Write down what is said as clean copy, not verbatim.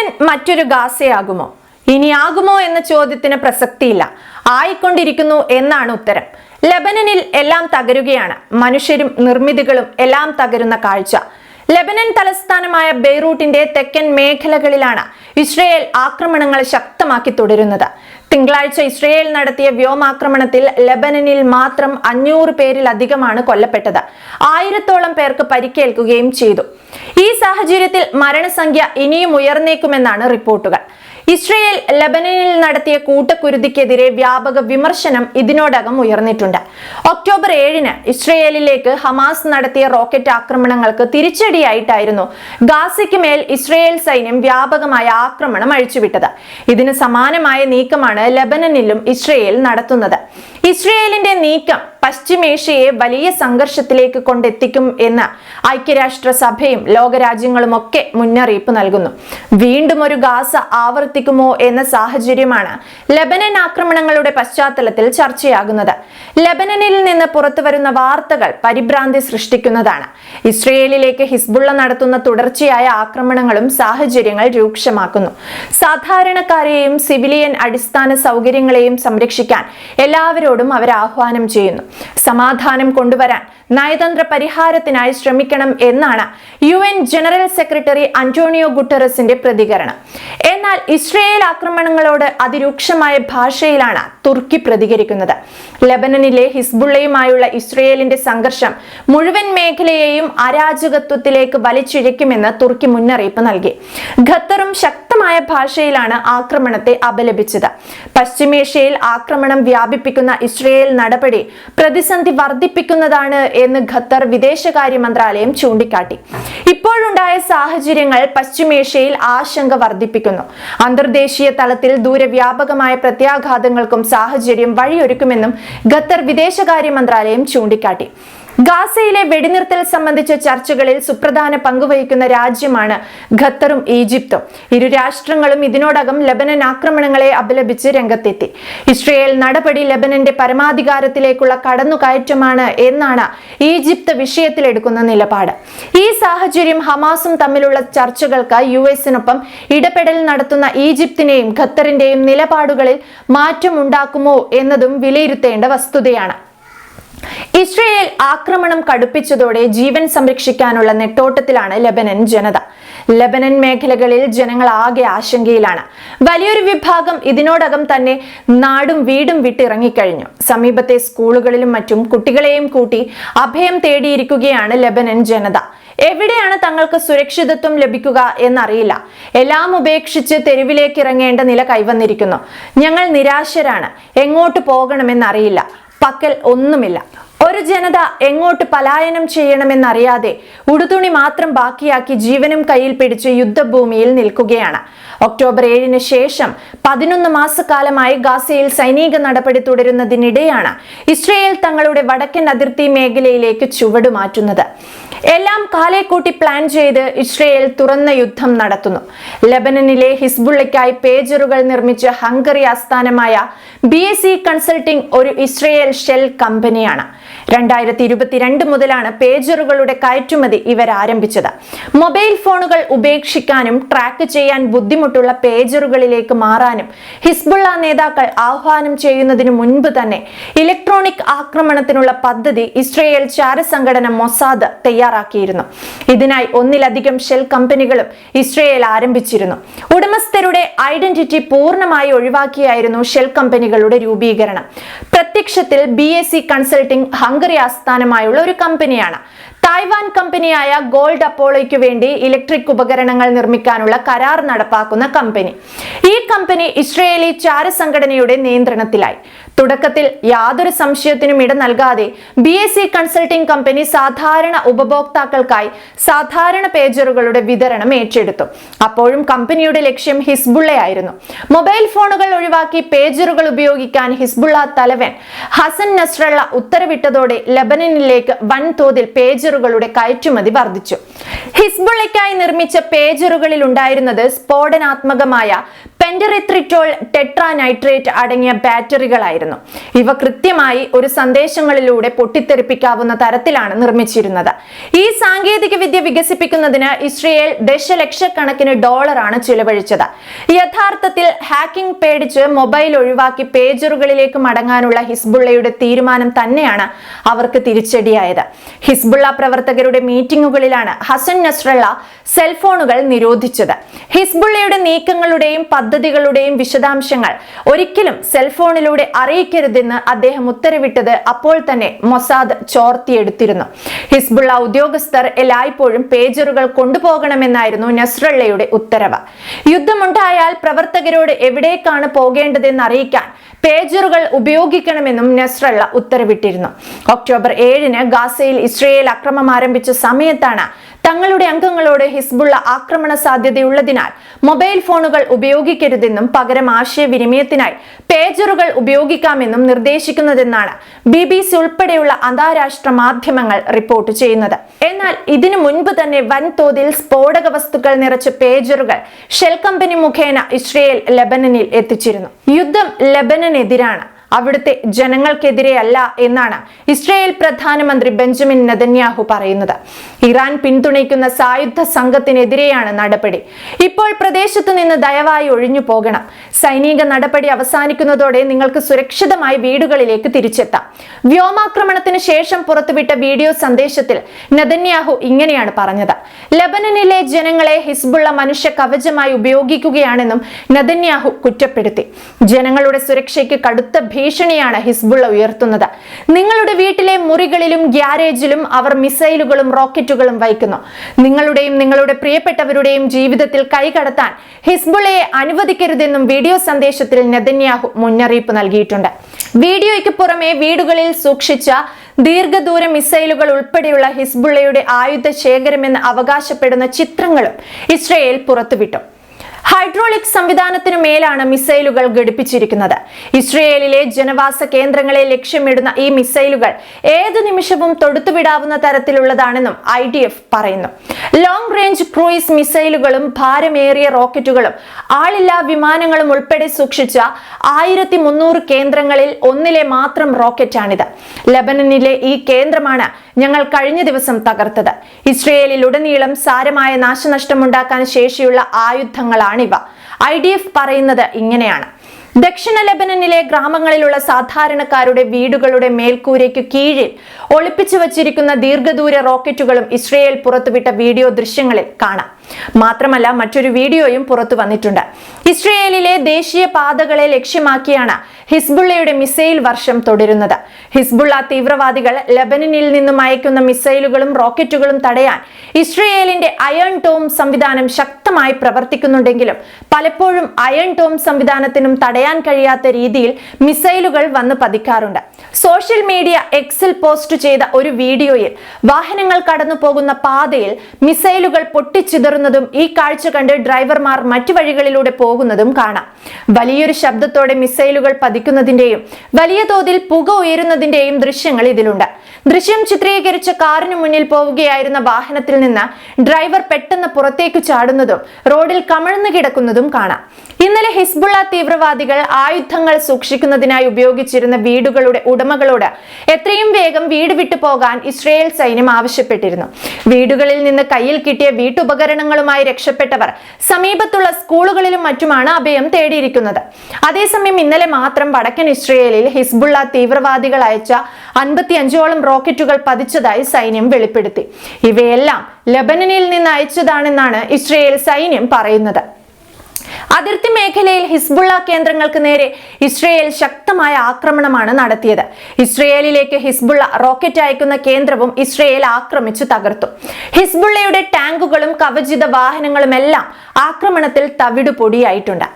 Lebanon മറ്റൊരു ഗാസയാകുമോ? ഇനിയാകുമോ എന്ന ചോദ്യത്തിന് പ്രസക്തിയില്ല. ആയിക്കൊണ്ടിരിക്കുന്നു എന്നാണ് ഉത്തരം. ലെബനനിൽ എല്ലാം തകരുകയാണ്. മനുഷ്യരും നിർമ്മിതികളും എല്ലാം തകരുന്ന കാഴ്ച. ലെബനൻ തലസ്ഥാനമായ ബെയ്റൂട്ടിന്റെ തെക്കൻ മേഖലകളിലാണ് ഇസ്രയേൽ ആക്രമണങ്ങൾ ശക്തമാക്കി തുടരുന്നത്. തിങ്കളാഴ്ച ഇസ്രയേൽ നടത്തിയ വ്യോമാക്രമണത്തിൽ ലെബനനിൽ മാത്രം 500 പേരിലധികമാണ് കൊല്ലപ്പെട്ടത്. 1000-ഓളം പേർക്ക് പരിക്കേൽക്കുകയും ചെയ്തു. ഈ സാഹചര്യത്തിൽ മരണസംഖ്യ ഇനിയും ഉയർന്നേക്കുമെന്നാണ് റിപ്പോർട്ടുകൾ. ഇസ്രയേൽ ലെബനനിൽ നടത്തിയ കൂട്ടക്കുരുതിക്കെതിരെ വ്യാപക വിമർശനം ഇതിനോടകം ഉയർന്നിട്ടുണ്ട്. ഒക്ടോബർ 7-ന് ഇസ്രയേലിലേക്ക് ഹമാസ് നടത്തിയ റോക്കറ്റ് ആക്രമണങ്ങൾക്ക് തിരിച്ചടിയായിട്ടായിരുന്നു ഗാസയ്ക്ക് മേൽ ഇസ്രയേൽ സൈന്യം വ്യാപകമായ ആക്രമണം അഴിച്ചുവിട്ടത്. ഇതിന് സമാനമായ നീക്കമാണ് ലെബനനിലും ഇസ്രയേൽ നടത്തുന്നത്. ഇസ്രയേലിന്റെ നീക്കം പശ്ചിമേഷ്യയെ വലിയ സംഘർഷത്തിലേക്ക് കൊണ്ടെത്തിക്കും എന്ന് ഐക്യരാഷ്ട്രസഭയും ലോകരാജ്യങ്ങളും ഒക്കെ മുന്നറിയിപ്പ് നൽകുന്നു. വീണ്ടും ഒരു ഗാസ ആവർത്തിക്കുമോ എന്ന സാഹചര്യമാണ് ലെബനൻ ആക്രമണങ്ങളുടെ പശ്ചാത്തലത്തിൽ ചർച്ചയാകുന്നത്. ലെബനനിൽ നിന്ന് പുറത്തുവരുന്ന വാർത്തകൾ പരിഭ്രാന്തി സൃഷ്ടിക്കുന്നതാണ്. ഇസ്രയേലിലേക്ക് ഹിസ്ബുള്ള നടത്തുന്ന തുടർച്ചയായ ആക്രമണങ്ങളും സാഹചര്യങ്ങൾ രൂക്ഷമാക്കുന്നു. സാധാരണക്കാരെയും സിവിലിയൻ അടിസ്ഥാന സൗകര്യങ്ങളെയും സംരക്ഷിക്കാൻ എല്ലാവരോടും അവർ ആഹ്വാനം ചെയ്യുന്നു. സമാധാനം കൊണ്ടുവരാൻ നയതന്ത്ര പരിഹാരത്തിനായി ശ്രമിക്കണം എന്നാണ് UN ജനറൽ സെക്രട്ടറി അന്റോണിയോ ഗുട്ടറസിന്റെ പ്രതികരണം. എന്നാൽ ഇസ്രയേൽ ആക്രമണങ്ങളോട് അതിരൂക്ഷമായ ഭാഷയിലാണ് തുർക്കി പ്രതികരിക്കുന്നത്. ലെബനനിലെ ഹിസ്ബുള്ളയുമായുള്ള ഇസ്രയേലിന്റെ സംഘർഷം മുഴുവൻ മേഖലയെയും അരാജകത്വത്തിലേക്ക് വലിച്ചിഴയ്ക്കുമെന്ന് തുർക്കി മുന്നറിയിപ്പ് നൽകി. ഖത്തറും ശക്തമായ ഭാഷയിലാണ് ആക്രമണത്തെ അപലപിച്ചത്. പശ്ചിമേഷ്യയിൽ ആക്രമണം വ്യാപിപ്പിക്കുന്ന ഇസ്രയേൽ നടപടി പ്രതിസന്ധി വർദ്ധിപ്പിക്കുന്നതാണ് എന്ന് ഖത്തർ വിദേശകാര്യ മന്ത്രാലയം ചൂണ്ടിക്കാട്ടി. ഇപ്പോഴുണ്ടായ സാഹചര്യങ്ങൾ പശ്ചിമേഷ്യയിൽ ആശങ്ക വർദ്ധിപ്പിക്കുന്നു. അന്തർദേശീയ തലത്തിൽ ദൂരവ്യാപകമായ പ്രത്യാഘാതങ്ങൾക്കും സാഹചര്യം വഴിയൊരുക്കുമെന്നും ഖത്തർ വിദേശകാര്യ മന്ത്രാലയം ചൂണ്ടിക്കാട്ടി. ഗാസയിലെ വെടിനിർത്തൽ സംബന്ധിച്ച ചർച്ചകളിൽ സുപ്രധാന പങ്കുവഹിക്കുന്ന രാജ്യമാണ് ഖത്തറും ഈജിപ്തും. ഇരു രാഷ്ട്രങ്ങളും ഇതിനോടകം ലെബനൻ ആക്രമണങ്ങളെ അപലപിച്ച് രംഗത്തെത്തി. ഇസ്രയേൽ നടപടി ലെബനന്റെ പരമാധികാരത്തിലേക്കുള്ള കടന്നുകയറ്റമാണ് എന്നാണ് ഈജിപ്ത് വിഷയത്തിലെടുക്കുന്ന നിലപാട്. ഈ സാഹചര്യം ഹമാസും തമ്മിലുള്ള ചർച്ചകൾക്ക് US-നൊപ്പം ഇടപെടൽ നടത്തുന്ന ഈജിപ്തിന്റെയും ഖത്തറിന്റെയും നിലപാടുകളിൽ മാറ്റമുണ്ടാക്കുമോ എന്നതും വിലയിരുത്തേണ്ട വസ്തുതയാണ്. ഇസ്രയേൽ ആക്രമണം കടുപ്പിച്ചതോടെ ജീവൻ സംരക്ഷിക്കാനുള്ള നെട്ടോട്ടത്തിലാണ് ലെബനൻ ജനത. ലെബനൻ മേഖലകളിൽ ജനങ്ങൾ ആകെ ആശങ്കയിലാണ്. വലിയൊരു വിഭാഗം ഇതിനോടകം തന്നെ നാടും വീടും വിട്ടിറങ്ങിക്കഴിഞ്ഞു. സമീപത്തെ സ്കൂളുകളിലും മറ്റും കുട്ടികളെയും കൂട്ടി അഭയം തേടിയിരിക്കുകയാണ് ലെബനൻ ജനത. എവിടെയാണ് തങ്ങൾക്ക് സുരക്ഷിതത്വം ലഭിക്കുക എന്നറിയില്ല. എല്ലാം ഉപേക്ഷിച്ച് തെരുവിലേക്ക് ഇറങ്ങേണ്ട നില കൈവന്നിരിക്കുന്നു. ഞങ്ങൾ നിരാശരാണ്. എങ്ങോട്ട് പോകണമെന്നറിയില്ല. പക്കൽ ഒന്നുമില്ല. ഒരു ജനത എങ്ങോട്ട് പലായനം ചെയ്യണമെന്നറിയാതെ ഉടുതുണി മാത്രം ബാക്കിയാക്കി ജീവനും കയ്യിൽ പിടിച്ച് യുദ്ധഭൂമിയിൽ നിൽക്കുകയാണ്. ഒക്ടോബർ 7-ന് ശേഷം 11 മാസക്കാലമായി ഗാസയിൽ സൈനിക നടപടി തുടരുന്നതിനിടെയാണ് ഇസ്രയേൽ തങ്ങളുടെ വടക്കൻ അതിർത്തി മേഖലയിലേക്ക് ചുവടുമാറ്റുന്നത്. എല്ലാം കാലേക്കൂട്ടി പ്ലാൻ ചെയ്ത് ഇസ്രയേൽ തുറന്ന യുദ്ധം നടത്തുന്നു. ലെബനനിലെ ഹിസ്ബുള്ളയ്ക്കായി പേജറുകൾ നിർമ്മിച്ച ഹംഗറി ആസ്ഥാനമായ BSC കൺസൾട്ടിംഗ് ഒരു ഇസ്രയേൽ ഷെൽ കമ്പനിയാണ്. 2022 മുതലാണ് പേജറുകളുടെ കയറ്റുമതി ഇവർ ആരംഭിച്ചത്. മൊബൈൽ ഫോണുകൾ ഉപേക്ഷിക്കാനും ട്രാക്ക് ചെയ്യാൻ ബുദ്ധിമുട്ടുള്ള പേജറുകളിലേക്ക് മാറാനും ഹിസ്ബുള്ള നേതാക്കൾ ആഹ്വാനം ചെയ്യുന്നതിനു മുൻപ് തന്നെ ഇലക്ട്രോണിക് ആക്രമണത്തിനുള്ള പദ്ധതി ഇസ്രയേൽ ചാരസംഘടന മൊസാദ് തയ്യാറാക്കിയിരുന്നു. ഇതിനായി ഒന്നിലധികം ഷെൽ കമ്പനികളും ഇസ്രയേൽ ആരംഭിച്ചിരുന്നു. ഉടമസ്ഥരുടെ ഐഡന്റിറ്റി പൂർണ്ണമായി ഒഴിവാക്കിയായിരുന്നു ഷെൽ കമ്പനികളുടെ രൂപീകരണം. പ്രത്യക്ഷത്തിൽ BSC കൺസൾട്ടിംഗ് ഹംഗറി ആസ്ഥാനമായുള്ള ഒരു കമ്പനിയാണ്. തായ്വാൻ കമ്പനിയായ ഗോൾഡ് അപ്പോളോയ്ക്ക് വേണ്ടി ഇലക്ട്രിക് ഉപകരണങ്ങൾ നിർമ്മിക്കാനുള്ള കരാർ നടപ്പാക്കുന്ന കമ്പനി. ഈ കമ്പനി ഇസ്രയേലി ചാരസംഘടനയുടെ നിയന്ത്രണത്തിലായി. തുടക്കത്തിൽ യാതൊരു സംശയത്തിനും ഇട നൽകാതെ BSC കൺസൾട്ടിംഗ് കമ്പനി സാധാരണ ഉപഭോക്താക്കൾക്കായി സാധാരണ പേജറുകളുടെ വിതരണം ഏറ്റെടുത്തു. അപ്പോഴും കമ്പനിയുടെ ലക്ഷ്യം ഹിസ്ബുള്ളയായിരുന്നു. മൊബൈൽ ഫോണുകൾ ഒഴിവാക്കി പേജറുകൾ ഉപയോഗിക്കാൻ ഹിസ്ബുള്ള തലവൻ ഹസൻ നസ്രള്ള ഉത്തരവിട്ടതോടെ ലെബനനിലേക്ക് വൻതോതിൽ പേജറുകളുടെ കയറ്റുമതി വർദ്ധിച്ചു. ഹിസ്ബുള്ളയ്ക്കായി നിർമ്മിച്ച പേജറുകളിൽ ഉണ്ടായിരുന്നത് സ്ഫോടനാത്മകമായ പെന്ററിത്രിറ്റോൾ ടെട്രാനൈട്രേറ്റ് അടങ്ങിയ ബാറ്ററികളായിരുന്നു. ഇവ കൃത്യമായി ഒരു സന്ദേശങ്ങളിലൂടെ പൊട്ടിത്തെറിപ്പിക്കാവുന്ന തരത്തിലാണ് നിർമ്മിച്ചിരുന്നത്. ഈ സാങ്കേതിക വിദ്യ വികസിപ്പിക്കുന്നതിന് ഇസ്രയേൽ ദശലക്ഷക്കണക്കിന് ഡോളറാണ് ചിലവഴിച്ചത്. യഥാർത്ഥത്തിൽ ഹാക്കിംഗ് പേടിച്ച് മൊബൈൽ ഒഴിവാക്കി പേജറുകളിലേക്ക് മടങ്ങാനുള്ള ഹിസ്ബുള്ളയുടെ തീരുമാനം തന്നെയാണ് അവർക്ക് തിരിച്ചടിയായത്. ഹിസ്ബുള്ള പ്രവർത്തകരുടെ മീറ്റിംഗുകളിലാണ് ഹസൻ നസ്രള്ള സെൽഫോണുകൾ നിരോധിച്ചത്. ഹിസ്ബുള്ളയുടെ നീക്കങ്ങളുടെയും പദ്ധതികളുടെയും വിശദാംശങ്ങൾ ഒരിക്കലും സെൽഫോണിലൂടെ അറിയിക്കരുതെന്ന് അദ്ദേഹം ഉത്തരവിട്ടത് അപ്പോൾ തന്നെ മൊസാദ് ചോർത്തിയെടുത്തിരുന്നു. ഹിസ്ബുള്ള ഉദ്യോഗസ്ഥർ എല്ലായ്പ്പോഴും പേജറുകൾ കൊണ്ടുപോകണമെന്നായിരുന്നു നസ്രള്ളയുടെ ഉത്തരവ്. യുദ്ധമുണ്ടായാൽ പ്രവർത്തകരോട് എവിടേക്കാണ് പോകേണ്ടതെന്ന് അറിയിക്കാൻ പേജറുകൾ ഉപയോഗിക്കണമെന്നും നസ്രള്ള ഉത്തരവിട്ടിരുന്നു. ഒക്ടോബർ 7-ന് ഗാസയിൽ ഇസ്രയേൽ ആക്രമണം ആരംഭിച്ച സമയത്താണ് തങ്ങളുടെ അംഗങ്ങളോട് ഹിസ്ബുള്ള ആക്രമണ സാധ്യതയുള്ളതിനാൽ മൊബൈൽ ഫോണുകൾ ഉപയോഗിക്കരുതെന്നും പകരം ആശയവിനിമയത്തിനായി പേജറുകൾ ഉപയോഗിക്കാമെന്നും നിർദ്ദേശിക്കുന്നതെന്നാണ് BBC ഉൾപ്പെടെയുള്ള അന്താരാഷ്ട്ര മാധ്യമങ്ങൾ റിപ്പോർട്ട് ചെയ്യുന്നത്. എന്നാൽ ഇതിനു മുൻപ് തന്നെ വൻതോതിൽ സ്ഫോടക വസ്തുക്കൾ നിറച്ച പേജറുകൾ ഷെൽ കമ്പനി മുഖേന ഇസ്രയേൽ ലെബനനിൽ എത്തിച്ചിരുന്നു. യുദ്ധം ലെബനനെതിരാണ്, അവിടുത്തെ ജനങ്ങൾക്കെതിരെയല്ല എന്നാണ് ഇസ്രയേൽ പ്രധാനമന്ത്രി ബെഞ്ചമിൻ നെതന്യാഹു പറയുന്നത്. ഇറാൻ പിന്തുണയ്ക്കുന്ന സായുധ സംഘത്തിനെതിരെയാണ് നടപടി. ഇപ്പോൾ പ്രദേശത്തു നിന്ന് ദയവായി ഒഴിഞ്ഞു പോകണം. സൈനിക നടപടി അവസാനിക്കുന്നതോടെ നിങ്ങൾക്ക് സുരക്ഷിതമായി വീടുകളിലേക്ക് തിരിച്ചെത്താം. വ്യോമാക്രമണത്തിന് ശേഷം പുറത്തുവിട്ട വീഡിയോ സന്ദേശത്തിൽ നെതന്യാഹു ഇങ്ങനെയാണ് പറഞ്ഞത്. ലെബനനിലെ ജനങ്ങളെ ഹിസ്ബുള്ള മനുഷ്യ കവചമായി ഉപയോഗിക്കുകയാണെന്നും നെതന്യാഹു കുറ്റപ്പെടുത്തി. ജനങ്ങളുടെ സുരക്ഷയ്ക്ക് കടുത്ത ഭീഷണിയാണ് ഹിസ്ബുള്ള ഉയർത്തുന്നത്. നിങ്ങളുടെ വീട്ടിലെ മുറികളിലും ഗ്യാരേജിലും അവർ മിസൈലുകളും റോക്കറ്റുകളും വയ്ക്കുന്നു. നിങ്ങളുടെയും നിങ്ങളുടെ പ്രിയപ്പെട്ടവരുടെയും ജീവിതത്തിൽ കൈകടത്താൻ ഹിസ്ബുള്ളയെ അനുവദിക്കരുതെന്നും വീഡിയോ സന്ദേശത്തിൽ നെതന്യാഹു മുന്നറിയിപ്പ് നൽകിയിട്ടുണ്ട്. വീഡിയോയ്ക്ക് പുറമെ വീടുകളിൽ സൂക്ഷിച്ച ദീർഘദൂര മിസൈലുകൾ ഉൾപ്പെടെയുള്ള ഹിസ്ബുള്ളയുടെ ആയുധ ശേഖരമെന്ന് അവകാശപ്പെടുന്ന ചിത്രങ്ങളും ഇസ്രയേൽ പുറത്തുവിട്ടു. ഹൈഡ്രോളിക് സംവിധാനത്തിനു മേലാണ് മിസൈലുകൾ ഘടിപ്പിച്ചിരിക്കുന്നത്. ഇസ്രയേലിലെ ജനവാസ കേന്ദ്രങ്ങളെ ലക്ഷ്യമിടുന്ന ഈ മിസൈലുകൾ ഏത് നിമിഷവും തൊടുത്തുവിടാവുന്ന തരത്തിലുള്ളതാണെന്നും IDF പറയുന്നു. ലോങ് റേഞ്ച് ക്രൂയിസ് മിസൈലുകളും ഭാരമേറിയ റോക്കറ്റുകളും ആളില്ലാ വിമാനങ്ങളും ഉൾപ്പെടെ സൂക്ഷിച്ച 1300 കേന്ദ്രങ്ങളിൽ ഒന്നിലെ മാത്രം റോക്കറ്റാണിത്. ലെബനനിലെ ഈ കേന്ദ്രമാണ് ഞങ്ങൾ കഴിഞ്ഞ ദിവസം തകർത്തത്. ഇസ്രയേലിലുടനീളം സാരമായ നാശനഷ്ടമുണ്ടാക്കാൻ ശേഷിയുള്ള ആയുധങ്ങളാണിവ. IDF പറയുന്നത് ഇങ്ങനെയാണ്. ദക്ഷിണ ലെബനനിലെ ഗ്രാമങ്ങളിലുള്ള സാധാരണക്കാരുടെ വീടുകളുടെ മേൽക്കൂരയ്ക്ക് കീഴിൽ ഒളിപ്പിച്ചു വച്ചിരിക്കുന്ന ദീർഘദൂര റോക്കറ്റുകളും ഇസ്രയേൽ പുറത്തുവിട്ട വീഡിയോ ദൃശ്യങ്ങളിൽ കാണാം. മാത്രമല്ല മറ്റൊരു വീഡിയോയും പുറത്തു വന്നിട്ടുണ്ട്. ഇസ്രയേലിലെ ദേശീയ പാതകളെ ലക്ഷ്യമാക്കിയാണ് ഹിസ്ബുള്ളയുടെ മിസൈൽ വർഷം തുടരുന്നത്. ഹിസ്ബുള്ള തീവ്രവാദികൾ ലെബനനിൽ നിന്നും അയക്കുന്ന മിസൈലുകളും റോക്കറ്റുകളും തടയാൻ ഇസ്രയേലിന്റെ അയൺ ഡോം സംവിധാനം ശക്തമായി പ്രവർത്തിക്കുന്നുണ്ടെങ്കിലും പലപ്പോഴും അയൺ ഡോം സംവിധാനത്തിനും തടയാൻ കഴിയാത്ത രീതിയിൽ മിസൈലുകൾ വന്ന് പതിക്കാറുണ്ട്. സോഷ്യൽ മീഡിയ എക്സിൽ പോസ്റ്റ് ചെയ്ത ഒരു വീഡിയോയിൽ വാഹനങ്ങൾ കടന്നു പോകുന്ന പാതയിൽ മിസൈലുകൾ പൊട്ടിച്ചിതറുന്നതും ഈ കാഴ്ച കണ്ട് ഡ്രൈവർമാർ മറ്റു വഴികളിലൂടെ പോകുന്നതും കാണാം. വലിയൊരു ശബ്ദത്തോടെ മിസൈലുകൾ പതിക്കുന്നതിന്റെയും വലിയ തോതിൽ പുക ഉയരുന്നതിന്റെയും ദൃശ്യങ്ങൾ ഇതിലുണ്ട്. ദൃശ്യം ചിത്രീകരിച്ച കാറിന് മുന്നിൽ പോവുകയായിരുന്ന വാഹനത്തിൽ നിന്ന് ഡ്രൈവർ പെട്ടെന്ന് പുറത്തേക്ക് ചാടുന്നതും റോഡിൽ കമിഴ്ന്നു കിടക്കുന്നതും കാണാം. ഇന്നലെ ഹിസ്ബുള്ള തീവ്രവാദികൾ ആയുധങ്ങൾ സൂക്ഷിക്കുന്നതിനായി ഉപയോഗിച്ചിരുന്ന വീടുകളുടെ ഉടമകളോട് എത്രയും വേഗം വീട് വിട്ടു പോകാൻ ഇസ്രയേൽ സൈന്യം ആവശ്യപ്പെട്ടിരുന്നു. വീടുകളിൽ നിന്ന് കയ്യിൽ കിട്ടിയ വീട്ടുപകരണങ്ങളുമായി രക്ഷപ്പെട്ടവർ സമീപത്തുള്ള സ്കൂളുകളിലും മറ്റുമാണ് അഭയം തേടിയിരിക്കുന്നത്. അതേസമയം ഇന്നലെ മാത്രം വടക്കൻ ഇസ്രയേലിൽ ഹിസ്ബുള്ള തീവ്രവാദികൾ അയച്ച 55ഓളം റോക്കറ്റുകൾ പതിച്ചതായി സൈന്യം വെളിപ്പെടുത്തി. ഇവയെല്ലാം ലെബനനിൽ നിന്ന് അയച്ചതാണെന്നാണ് ഇസ്രയേൽ സൈന്യം പറയുന്നത്. അതിർത്തി മേഖലയിൽ ഹിസ്ബുള്ള കേന്ദ്രങ്ങൾക്ക് നേരെ ഇസ്രയേൽ ശക്തമായ ആക്രമണമാണ് നടത്തിയത്. ഇസ്രയേലിലേക്ക് ഹിസ്ബുള്ള റോക്കറ്റ് അയക്കുന്ന കേന്ദ്രവും ഇസ്രയേൽ ആക്രമിച്ചു തകർത്തു. ഹിസ്ബുള്ളയുടെ ടാങ്കുകളും കവചിത വാഹനങ്ങളും എല്ലാം ആക്രമണത്തിൽ തവിടുപൊടിയായിട്ടുണ്ട്.